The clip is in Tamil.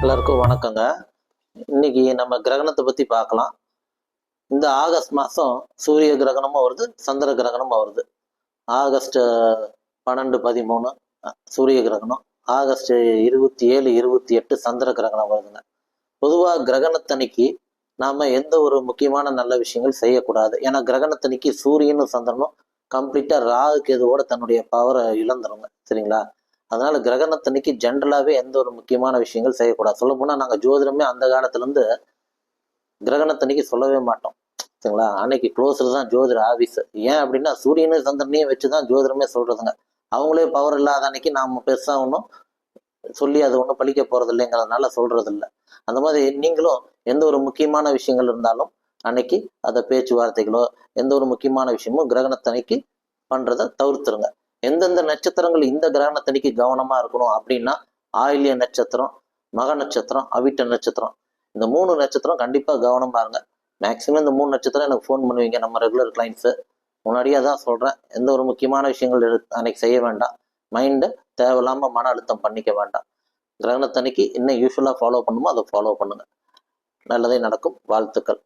எல்லாருக்கும் வணக்கங்க. இன்னைக்கு நம்ம கிரகணத்தை பத்தி பார்க்கலாம். இந்த ஆகஸ்ட் மாதம் சூரிய கிரகணமும் வருது, சந்திர கிரகணமும் வருது. ஆகஸ்ட் 12, 13 சூரிய கிரகணம், ஆகஸ்ட் 27, 28 சந்திர கிரகணம் வருதுங்க. பொதுவாக கிரகணத்தன்னைக்கு நாம எந்த ஒரு முக்கியமான நல்ல விஷயங்கள் செய்யக்கூடாது. ஏன்னா கிரகணத்தன்னைக்கு சூரியனும் சந்திரனும் கம்ப்ளீட்டா ராகு கேதுவோட தன்னுடைய பவரை இழந்துருங்க. சரிங்களா? அதனால கிரகணத்தன்னைக்கு ஜென்ரலாகவே எந்த ஒரு முக்கியமான விஷயங்கள் செய்யக்கூடாது. சொல்ல போனால் நாங்கள் ஜோதிடமே அந்த காலத்துலேருந்து கிரகணத்தன்னைக்கு சொல்லவே மாட்டோம். சரிங்களா? அன்னைக்கு க்ளோஸில் தான் ஜோதிட ஆஃபீஸ். ஏன் அப்படின்னா சூரியனையும் சந்திரனையும் வச்சு தான் ஜோதிடமே சொல்றதுங்க. அவங்களே பவர் இல்லாத அன்னைக்கு நாம் பெருசாக ஒன்றும் சொல்லி அது ஒன்றும் பழிக்க போறது இல்லைங்கிறதுனால சொல்றது இல்லை. அந்த மாதிரி நீங்களும் எந்த ஒரு முக்கியமான விஷயங்கள் இருந்தாலும் அன்னைக்கு அதை பேச்சுவார்த்தைகளோ எந்த ஒரு முக்கியமான விஷயமும் கிரகணத்தன்னைக்கு பண்றதை தவிர்த்துருங்க. எந்தெந்த நட்சத்திரங்கள் இந்த கிரகணத்தன்னைக்கு கவனமா இருக்கணும் அப்படின்னா ஆயில்ய நட்சத்திரம், மக நட்சத்திரம், அவிட்ட நட்சத்திரம், இந்த 3 நட்சத்திரம் கண்டிப்பா கவனமா இருங்க. மேக்சிமம் இந்த 3 நட்சத்திரம் எனக்கு ஃபோன் பண்ணுவீங்க நம்ம ரெகுலர் கிளைண்ட்ஸு. முன்னாடியே தான் சொல்றேன், எந்த ஒரு முக்கியமான விஷயங்கள் அன்னைக்கு செய்ய வேண்டாம். மைண்டை தேவையில்லாம மன அழுத்தம் பண்ணிக்க வேண்டாம். கிரகணத்தன்னைக்கு என்ன யூஸ்வலா ஃபாலோ பண்ணுமோ அதை ஃபாலோ பண்ணுங்க. நல்லதே நடக்கும். வாழ்த்துக்கள்.